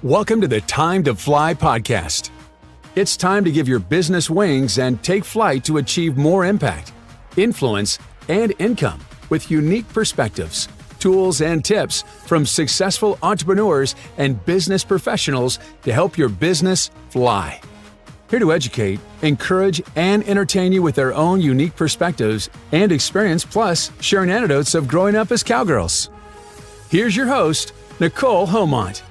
Welcome to the Time to Fly podcast. It's time to give your business wings and take flight to achieve more impact, influence, and income with unique perspectives, tools, and tips from successful entrepreneurs and business professionals to help your business fly. Here to educate, encourage, and entertain you with their own unique perspectives and experience, plus sharing anecdotes of growing up as cowgirls. Here's your host, Nicole Homont.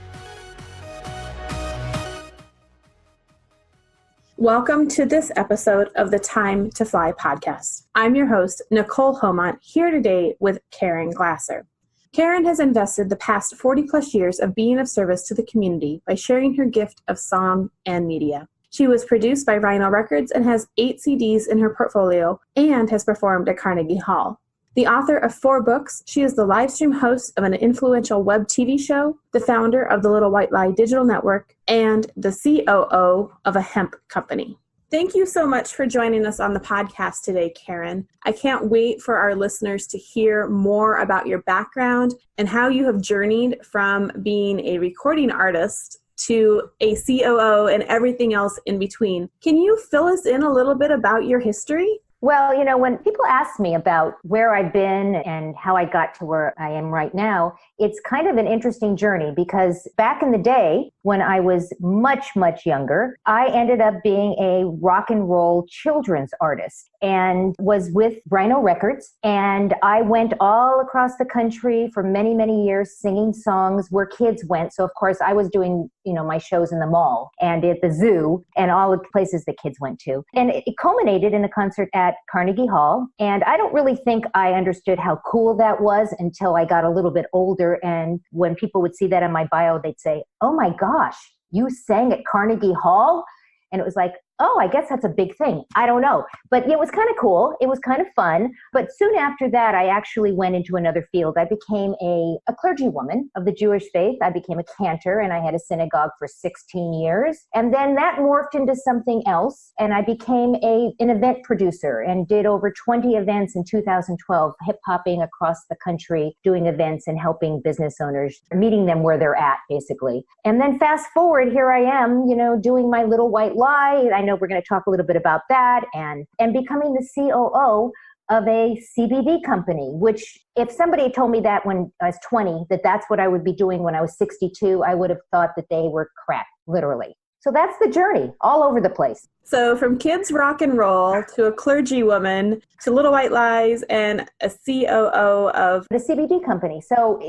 Welcome to this episode of the Time to Fly podcast. I'm your host, Nicole Homont, here today with Caren Glasser. Caren has invested the past 40 plus years of being of service to the community by sharing her gift of song and media. She was produced by Rhino Records and has 8 CDs in her portfolio and has performed at Carnegie Hall. The author of 4 books, she is the live stream host of an influential web TV show, the founder of the Little White Lie digital network, and the COO of a hemp company. Thank you so much for joining us on the podcast today, Caren. I can't wait for our listeners to hear more about your background and how you have journeyed from being a recording artist to a COO and everything else in between. Can you fill us in a little bit about your history? Well, when people ask me about where I've been and how I got to where I am right now, it's kind of an interesting journey because back in the day when I was much, much younger, I ended up being a rock and roll children's artist and was with Rhino Records. And I went all across the country for many, many years singing songs where kids went. So, of course, I was doing, my shows in the mall and at the zoo and all the places that kids went to. And it culminated in a concert at Carnegie Hall. And I don't really think I understood how cool that was until I got a little bit older. And when people would see that in my bio, they'd say, "Oh my gosh, you sang at Carnegie Hall?" And it was like, oh, I guess that's a big thing. I don't know. But it was kind of cool. It was kind of fun. But soon after that, I actually went into another field. I became a clergywoman of the Jewish faith. I became a cantor, and I had a synagogue for 16 years. And then that morphed into something else, and I became an event producer and did over 20 events in 2012, hip-hopping across the country, doing events and helping business owners, meeting them where they're at, basically. And then fast forward, here I am, doing my Little White Lie. I know we're going to talk a little bit about that and becoming the COO of a CBD company, which if somebody had told me that when I was 20, that's what I would be doing when I was 62, I would have thought that they were crap, literally. So that's the journey all over the place. So from kids rock and roll to a clergy woman to Little White Lies and a COO of the CBD company. So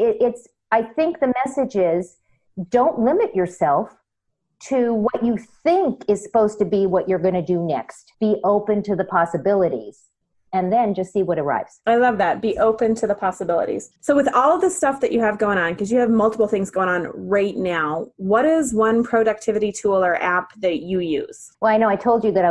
I think the message is don't limit yourself to what you think is supposed to be what you're going to do next. Be open to the possibilities and then just see what arrives. I love that. Be open to the possibilities. So with all of the stuff that you have going on, because you have multiple things going on right now, what is one productivity tool or app that you use? Well, I know I told you that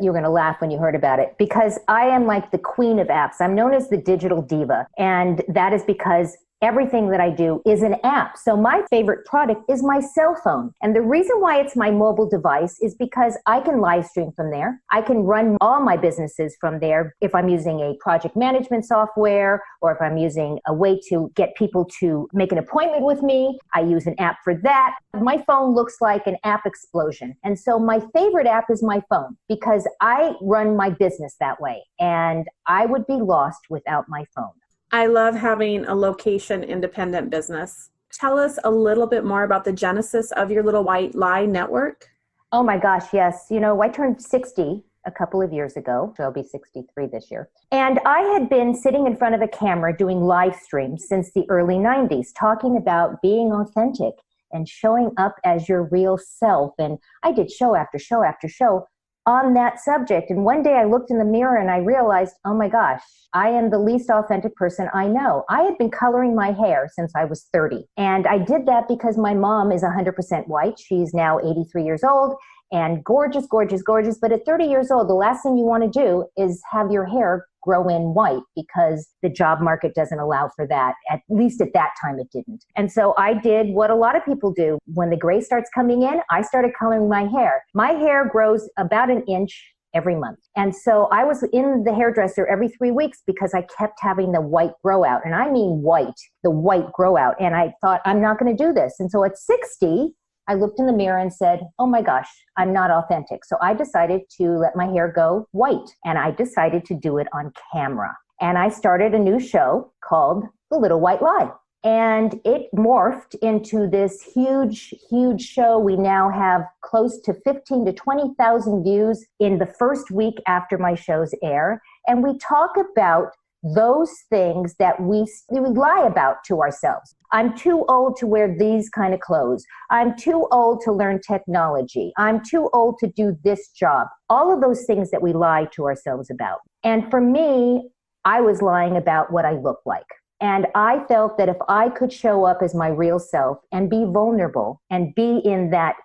you were going to laugh when you heard about it because I am like the queen of apps. I'm known as the digital diva. And that is because everything that I do is an app. So my favorite product is my cell phone. And the reason why it's my mobile device is because I can live stream from there. I can run all my businesses from there if I'm using a project management software or if I'm using a way to get people to make an appointment with me. I use an app for that. My phone looks like an app explosion. And so my favorite app is my phone because I run my business that way. And I would be lost without my phone. I love having a location-independent business. Tell us a little bit more about the genesis of your Little White Lie network. Oh my gosh, yes. I turned 60 a couple of years ago, so I'll be 63 this year. And I had been sitting in front of a camera doing live streams since the early 90s, talking about being authentic and showing up as your real self. And I did show after show after show on that subject. And one day I looked in the mirror and I realized, oh my gosh, I am the least authentic person I know. I had been coloring my hair since I was 30. And I did that because my mom is 100% white. She's now 83 years old and gorgeous, gorgeous, gorgeous. But at 30 years old, the last thing you want to do is have your hair grow in white because the job market doesn't allow for that. At least at that time it didn't. And so I did what a lot of people do. When the gray starts coming in, I started coloring my hair. My hair grows about an inch every month. And so I was in the hairdresser every 3 weeks because I kept having the white grow out. And I mean white, the white grow out. And I thought, I'm not going to do this. And so at 60, I looked in the mirror and said, oh my gosh, I'm not authentic. So I decided to let my hair go white, and I decided to do it on camera. And I started a new show called The Little White Lie. And it morphed into this huge, huge show. We now have close to 15 to 20,000 views in the first week after my shows air. And we talk about those things that we lie about to ourselves. I'm too old to wear these kind of clothes. I'm too old to learn technology. I'm too old to do this job. All of those things that we lie to ourselves about. And for me, I was lying about what I look like. And I felt that if I could show up as my real self and be vulnerable and be in that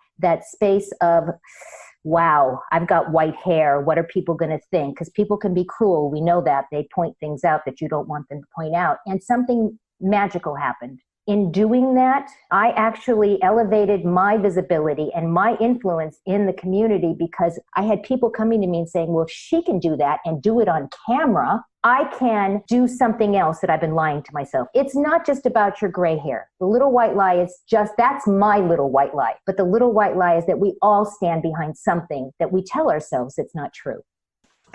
space of, wow, I've got white hair. What are people going to think? Because people can be cruel. We know that. They point things out that you don't want them to point out. And something magical happened. In doing that, I actually elevated my visibility and my influence in the community, because I had people coming to me and saying, well, if she can do that and do it on camera, I can do something else that I've been lying to myself. It's not just about your gray hair. The little white lie is just, that's my little white lie. But the little white lie is that we all stand behind something that we tell ourselves it's not true.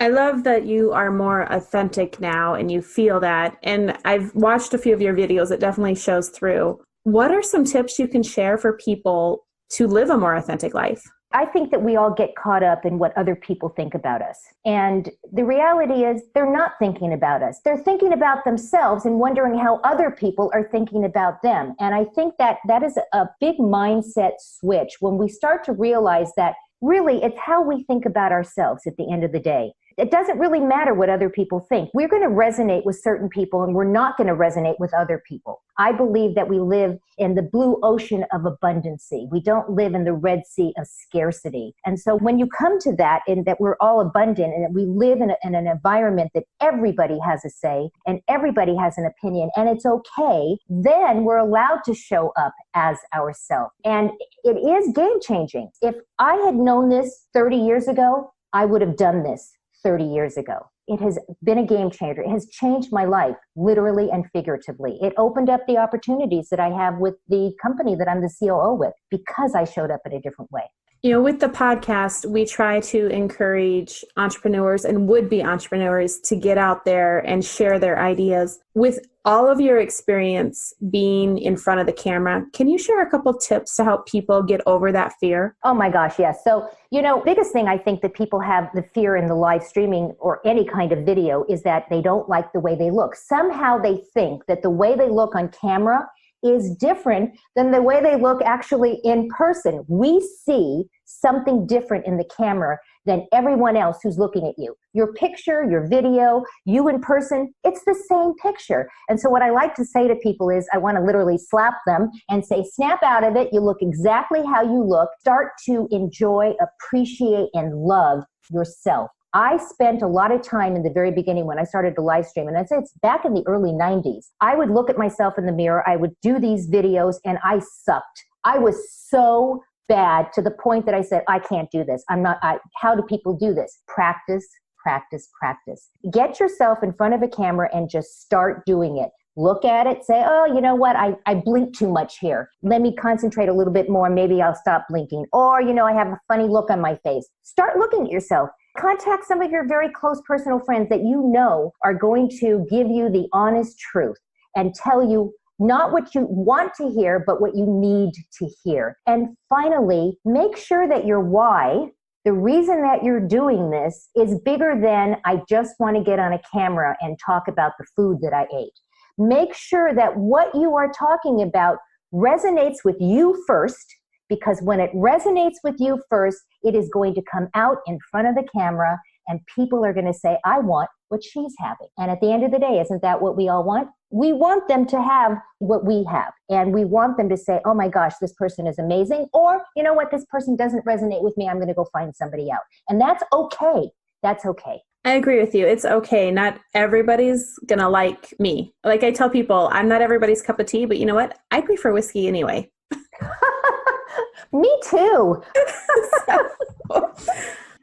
I love that you are more authentic now and you feel that. And I've watched a few of your videos. It definitely shows through. What are some tips you can share for people to live a more authentic life? I think that we all get caught up in what other people think about us. And the reality is they're not thinking about us. They're thinking about themselves and wondering how other people are thinking about them. And I think that that is a big mindset switch when we start to realize that really it's how we think about ourselves at the end of the day. It doesn't really matter what other people think. We're going to resonate with certain people and we're not going to resonate with other people. I believe that we live in the blue ocean of abundancy. We don't live in the Red Sea of scarcity. And so when you come to that, and that we're all abundant and that we live in an environment that everybody has a say and everybody has an opinion and it's okay, then we're allowed to show up as ourselves. And it is game changing. If I had known this 30 years ago, I would have done this 30 years ago. It has been a game changer. It has changed my life, literally and figuratively. It opened up the opportunities that I have with the company that I'm the COO with, because I showed up in a different way. You know, with the podcast, we try to encourage entrepreneurs and would-be entrepreneurs to get out there and share their ideas. With all of your experience being in front of the camera, can you share a couple tips to help people get over that fear? Oh my gosh, yes. So, biggest thing I think that people have the fear in the live streaming or any kind of video is that they don't like the way they look. Somehow they think that the way they look on camera is different than the way they look actually in person. We see something different in the camera than everyone else who's looking at you. Your picture, your video, you in person, it's the same picture. And so what I like to say to people is I want to literally slap them and say, snap out of it. You look exactly how you look. Start to enjoy, appreciate, and love yourself. I spent a lot of time in the very beginning when I started to live stream, and I'd say it's back in the early 90s. I would look at myself in the mirror, I would do these videos, and I sucked. I was so bad to the point that I said, I can't do this. How do people do this? Practice, practice, practice. Get yourself in front of a camera and just start doing it. Look at it, say, oh, you know what? I blink too much here. Let me concentrate a little bit more. Maybe I'll stop blinking. Or, I have a funny look on my face. Start looking at yourself. Contact some of your very close personal friends that you know are going to give you the honest truth and tell you not what you want to hear, but what you need to hear. And finally, make sure that your why, the reason that you're doing this, is bigger than I just want to get on a camera and talk about the food that I ate. Make sure that what you are talking about resonates with you first, because when it resonates with you first, it is going to come out in front of the camera and people are going to say, I want what she's having. And at the end of the day, isn't that what we all want? We want them to have what we have. And we want them to say, oh my gosh, this person is amazing. Or, you know what, this person doesn't resonate with me. I'm going to go find somebody out. And that's okay. That's okay. I agree with you. It's okay. Not everybody's going to like me. Like I tell people, I'm not everybody's cup of tea, but you know what? I prefer whiskey anyway. Me too.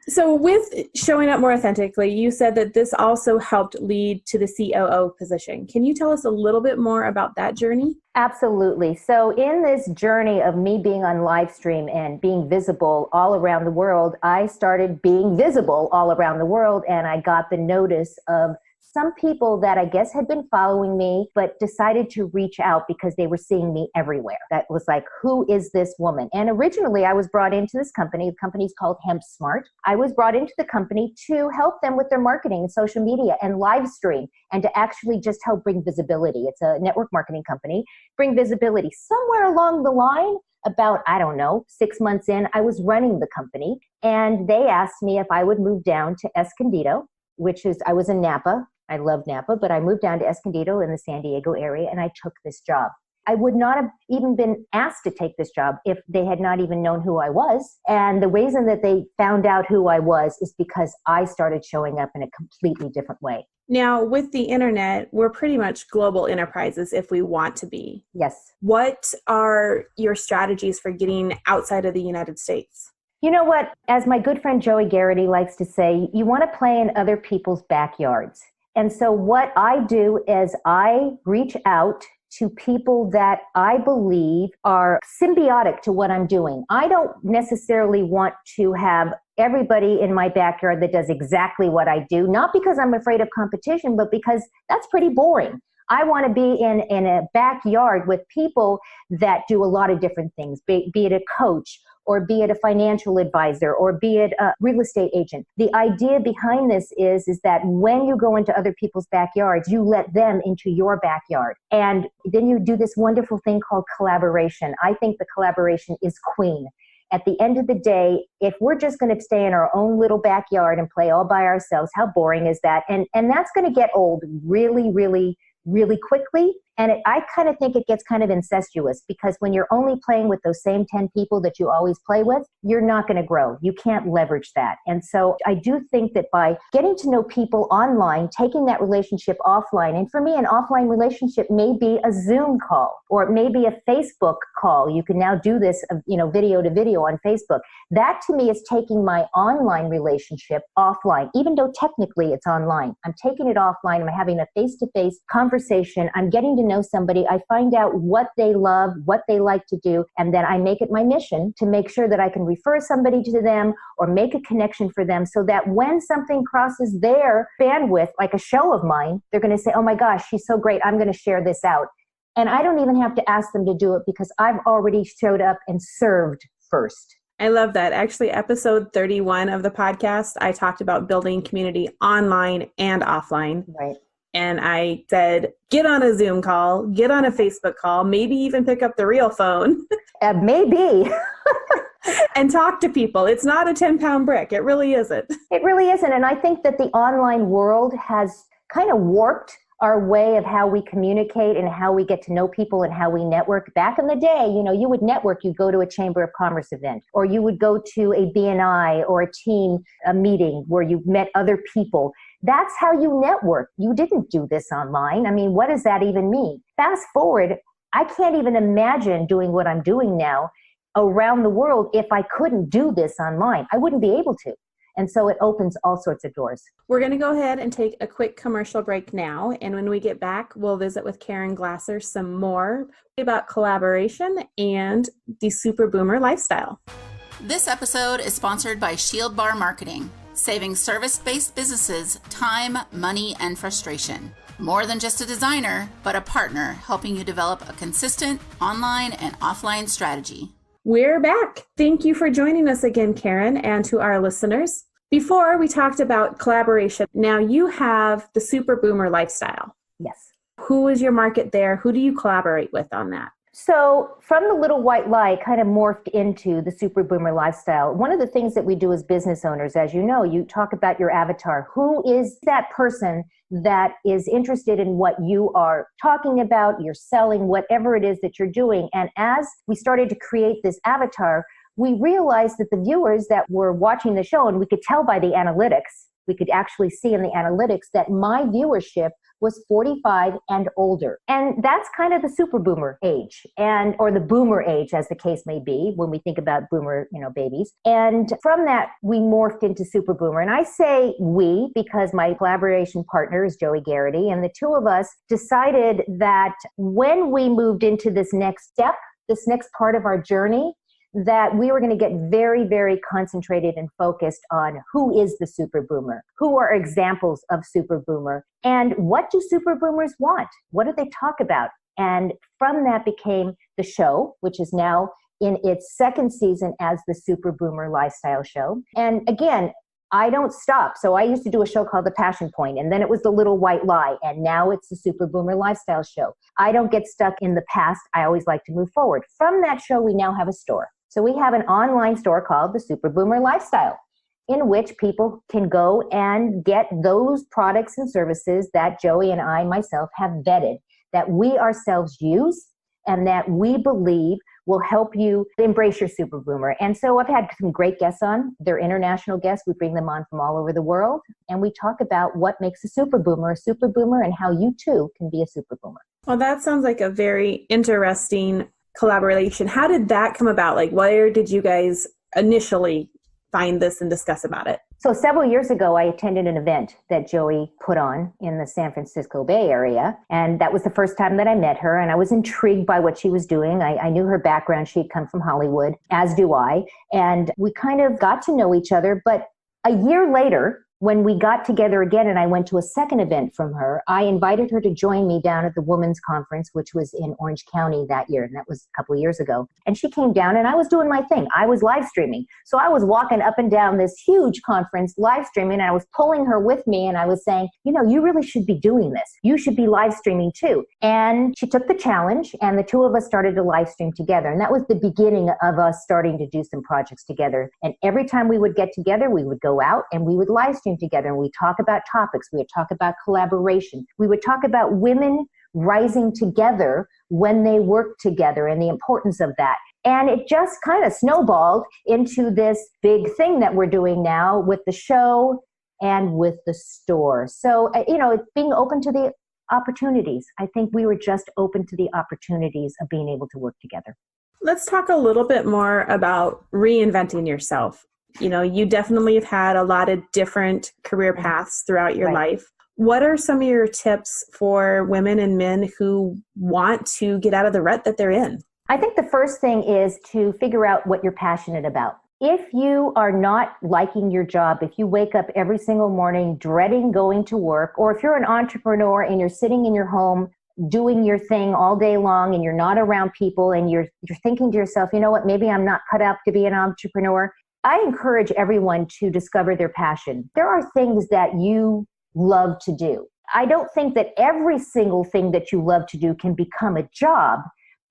So with showing up more authentically, you said that this also helped lead to the COO position. Can you tell us a little bit more about that journey? Absolutely. So in this journey of me being on live stream and being visible all around the world, I started being visible all around the world, and I got the notice of some people that I guess had been following me, but decided to reach out because they were seeing me everywhere. That was like, who is this woman? And originally I was brought into this company. The company's called Hemp Smart. I was brought into the company to help them with their marketing and social media and live stream, and to actually just help bring visibility. It's a network marketing company, bring visibility. Somewhere along the line, about, 6 months in, I was running the company, and they asked me if I would move down to Escondido, I was in Napa. I love Napa, but I moved down to Escondido in the San Diego area, and I took this job. I would not have even been asked to take this job if they had not even known who I was. And the reason that they found out who I was is because I started showing up in a completely different way. Now, with the internet, we're pretty much global enterprises if we want to be. Yes. What are your strategies for getting outside of the United States? You know what? As my good friend Joey Garrity likes to say, you want to play in other people's backyards. And so what I do is I reach out to people that I believe are symbiotic to what I'm doing. I don't necessarily want to have everybody in my backyard that does exactly what I do, not because I'm afraid of competition, but because that's pretty boring. I want to be in a backyard with people that do a lot of different things, be it a coach, or be it a financial advisor, or be it a real estate agent. The idea behind this is that when you go into other people's backyards, you let them into your backyard. And then you do this wonderful thing called collaboration. I think the collaboration is queen. At the end of the day, if we're just going to stay in our own little backyard and play all by ourselves, how boring is that? And that's going to get old really, really, really quickly. And I kind of think it gets kind of incestuous, because when you're only playing with those same 10 people that you always play with, you're not going to grow. You can't leverage that. And so I do think that by getting to know people online, taking that relationship offline, and for me, an offline relationship may be a Zoom call, or it may be a Facebook call. You can now do this, video to video on Facebook. That to me is taking my online relationship offline, even though technically it's online. I'm taking it offline. I'm having a face-to-face conversation. I'm getting to know somebody. I find out what they love, what they like to do, and then I make it my mission to make sure that I can refer somebody to them or make a connection for them, so that when something crosses their bandwidth, like a show of mine, they're going to say, oh my gosh, she's so great, I'm going to share this out. And I don't even have to ask them to do it, because I've already showed up and served first. I love that. Actually, episode 31 of the podcast, I talked about building community online and offline. Right. And I said, get on a Zoom call, get on a Facebook call, maybe even pick up the real phone. Maybe. And talk to people. It's not a 10-pound brick. It really isn't. It really isn't. And I think that the online world has kind of warped our way of how we communicate and how we get to know people and how we network. Back in the day, you would network, you'd go to a Chamber of Commerce event, or you would go to a BNI or a meeting where you met other people. That's how you network. You didn't do this online. I mean, what does that even mean? Fast forward, I can't even imagine doing what I'm doing now around the world if I couldn't do this online. I wouldn't be able to. And so it opens all sorts of doors. We're going to go ahead and take a quick commercial break now. And when we get back, we'll visit with Caren Glasser some more about collaboration and the super boomer lifestyle. This episode is sponsored by Shield Bar Marketing, saving service-based businesses time, money, and frustration. More than just a designer, but a partner helping you develop a consistent online and offline strategy. We're back. Thank you for joining us again, Caren, and to our listeners. Before, we talked about collaboration. Now you have the super boomer lifestyle. Yes. Who is your market there? Who do you collaborate with on that? So from the little white lie kind of morphed into the super boomer lifestyle. One of the things that we do as business owners, as you know, you talk about your avatar. Who is that person that is interested in what you are talking about, you're selling, whatever it is that you're doing? And as we started to create this avatar, we realized that the viewers that were watching the show, and we could tell by the analytics, we could actually see in the analytics that my viewership was 45 and older. And that's kind of the super boomer age, or the boomer age, as the case may be, when we think about boomer, babies. And from that, we morphed into super boomer. And I say we because my collaboration partner is Joey Garrity, and the two of us decided that when we moved into this next step, this next part of our journey, that we were going to get very, very concentrated and focused on who is the super boomer, who are examples of super boomer, and what do super boomers want? What do they talk about? And from that became the show, which is now in its second season as the Super Boomer Lifestyle Show. And again, I don't stop. So I used to do a show called The Passion Point, and then it was The Little White Lie, and now it's the Super Boomer Lifestyle Show. I don't get stuck in the past. I always like to move forward. From that show, we now have a store. So we have an online store called the Super Boomer Lifestyle, in which people can go and get those products and services that Joey and I myself have vetted, that we ourselves use, and that we believe will help you embrace your super boomer. And so I've had some great guests on. They're international guests. We bring them on from all over the world. And we talk about what makes a super boomer, and how you too can be a super boomer. Well, that sounds like a very interesting collaboration. How did that come about? Like, where did you guys initially find this and discuss about it? So several years ago, I attended an event that Joey put on in the San Francisco Bay Area. And that was the first time that I met her. And I was intrigued by what she was doing. I knew her background. She'd come from Hollywood, as do I. And we kind of got to know each other. But a year later, when we got together again and I went to a second event from her, I invited her to join me down at the Women's Conference, which was in Orange County that year. And that was a couple of years ago. And she came down and I was doing my thing. I was live streaming. So I was walking up and down this huge conference live streaming, and I was pulling her with me and I was saying, you really should be doing this. You should be live streaming too. And she took the challenge and the two of us started to live stream together. And that was the beginning of us starting to do some projects together. And every time we would get together, we would go out and we would live stream together, and we talk about topics. We would talk about collaboration. We would talk about women rising together when they work together and the importance of that. And it just kind of snowballed into this big thing that we're doing now with the show and with the store. So, being open to the opportunities. I think we were just open to the opportunities of being able to work together. Let's talk a little bit more about reinventing yourself. You definitely have had a lot of different career paths throughout your life. What are some of your tips for women and men who want to get out of the rut that they're in? I think the first thing is to figure out what you're passionate about. If you are not liking your job, if you wake up every single morning dreading going to work, or if you're an entrepreneur and you're sitting in your home doing your thing all day long and you're not around people and you're thinking to yourself, you know what, maybe I'm not cut out to be an entrepreneur, I encourage everyone to discover their passion. There are things that you love to do. I don't think that every single thing that you love to do can become a job,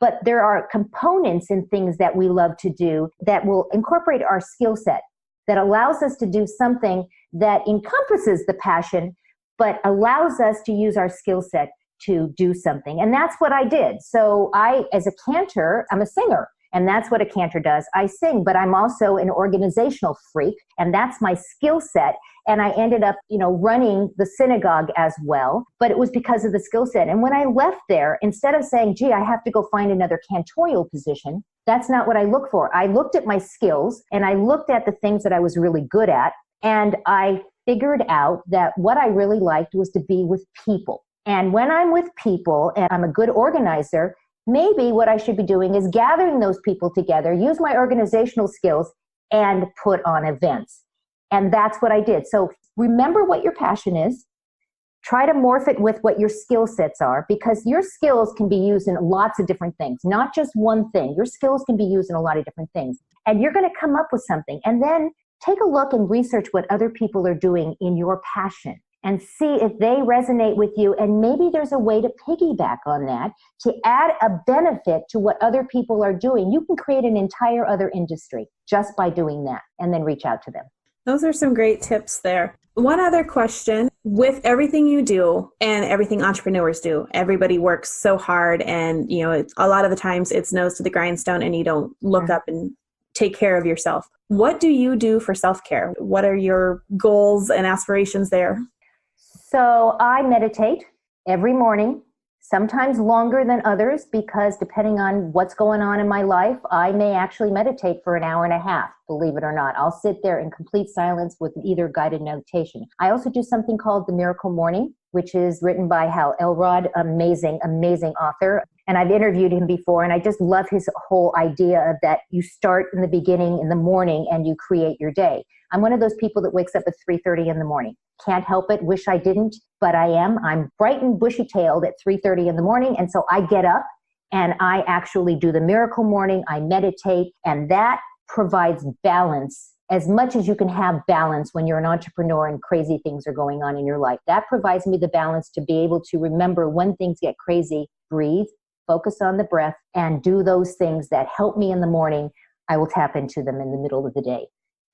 but there are components in things that we love to do that will incorporate our skill set, that allows us to do something that encompasses the passion, but allows us to use our skill set to do something. And that's what I did. So as a cantor, I'm a singer. And that's what a cantor does. I sing, but I'm also an organizational freak, and that's my skill set. And I ended up, running the synagogue as well, but it was because of the skill set. And when I left there, instead of saying, gee, I have to go find another cantorial position, that's not what I look for. I looked at my skills and I looked at the things that I was really good at. And I figured out that what I really liked was to be with people. And when I'm with people and I'm a good organizer, maybe what I should be doing is gathering those people together, use my organizational skills, and put on events. And that's what I did. So remember what your passion is. Try to morph it with what your skill sets are, because your skills can be used in lots of different things, not just one thing. Your skills can be used in a lot of different things. And you're going to come up with something. And then take a look and research what other people are doing in your passion, and see if they resonate with you. And maybe there's a way to piggyback on that to add a benefit to what other people are doing. You can create an entire other industry just by doing that, and then reach out to them. Those are some great tips there. One other question. With everything you do and everything entrepreneurs do, everybody works so hard, and it's, a lot of the times it's nose to the grindstone and you don't look up and take care of yourself. What do you do for self-care? What are your goals and aspirations there? So I meditate. every morning, sometimes longer than others, because depending on what's going on in my life, I may actually meditate for an hour and a half, believe it or not. I'll sit there in complete silence with either guided meditation. I also do something called the Miracle Morning, which is written by Hal Elrod, amazing author. And I've interviewed him before, and I just love his whole idea of that you start in the beginning in the morning and you create your day. I'm one of those people that wakes up at 3:30 in the morning. Can't help it, wish I didn't, but I am. I'm bright and bushy-tailed at 3:30 in the morning, and so I get up and I actually do the Miracle Morning, I meditate, and that provides balance. As much as you can have balance when you're an entrepreneur and crazy things are going on in your life, that provides me the balance to be able to remember when things get crazy, breathe, focus on the breath, and do those things that help me in the morning. I will tap into them in the middle of the day.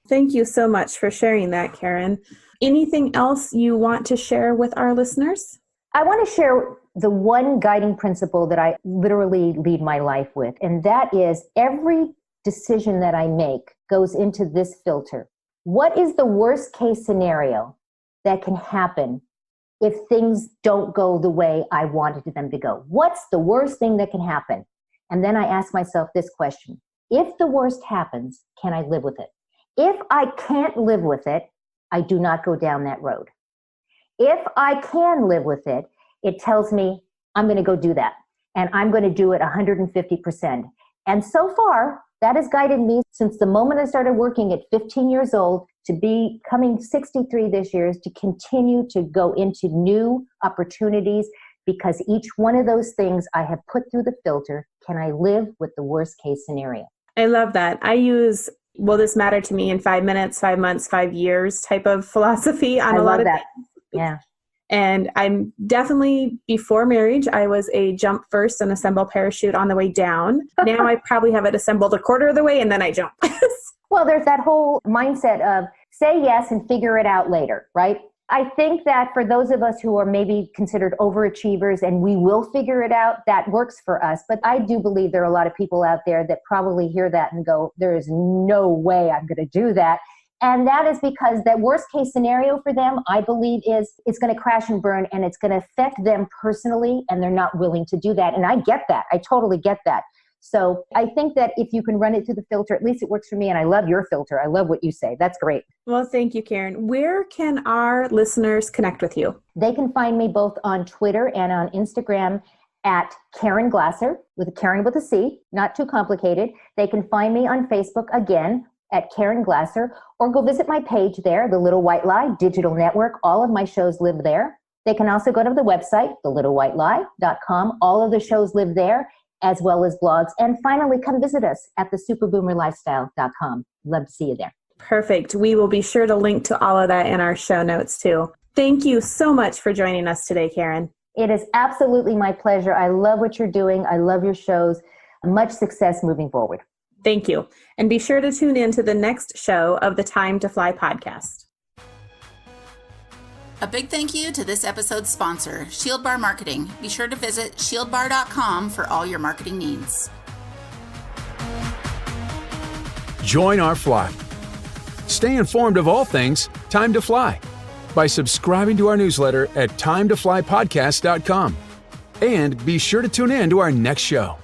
Thank you so much for sharing that, Caren. Anything else you want to share with our listeners? I want to share the one guiding principle that I literally lead my life with, and that is every decision that I make goes into this filter. What is the worst case scenario that can happen if things don't go the way I wanted them to go? What's the worst thing that can happen? And then I ask myself this question: if the worst happens, can I live with it? If I can't live with it, I do not go down that road. If I can live with it, it tells me I'm going to go do that. And I'm going to do it 150%. And so far, that has guided me since the moment I started working at 15 years old to becoming 63 this year, is to continue to go into new opportunities, because each one of those things I have put through the filter. Can I live with the worst case scenario? I love that. I use, will this matter to me in 5 minutes, 5 months, 5 years type of philosophy on a lot of that. Yeah. And I'm definitely, before marriage, I was a jump first and assemble parachute on the way down. Now I probably have it assembled a quarter of the way and then I jump. Well, there's that whole mindset of say yes and figure it out later, right? I think that for those of us who are maybe considered overachievers and we will figure it out, that works for us. But I do believe there are a lot of people out there that probably hear that and go, there is no way I'm going to do that. And that is because that worst case scenario for them, I believe, is it's going to crash and burn and it's going to affect them personally, and they're not willing to do that. And I get that. I totally get that. So I think that if you can run it through the filter, at least it works for me. And I love your filter. I love what you say. That's great. Well, thank you, Caren. Where can our listeners connect with you? They can find me both on Twitter and on Instagram at Caren Glasser, with Caren with a C, not too complicated. They can find me on Facebook again at Caren Glasser, or go visit my page there, The Little White Lie Digital Network. All of my shows live there. They can also go to the website, thelittlewhitelie.com. All of the shows live there, as well as blogs. And finally, come visit us at thesuperboomerlifestyle.com. Love to see you there. Perfect. We will be sure to link to all of that in our show notes too. Thank you so much for joining us today, Caren. It is absolutely my pleasure. I love what you're doing. I love your shows. Much success moving forward. Thank you. And be sure to tune in to the next show of the Time to Fly podcast. A big thank you to this episode's sponsor, Shield Bar Marketing. Be sure to visit shieldbar.com for all your marketing needs. Join our fly. Stay informed of all things Time to Fly by subscribing to our newsletter at timetoflypodcast.com. And be sure to tune in to our next show.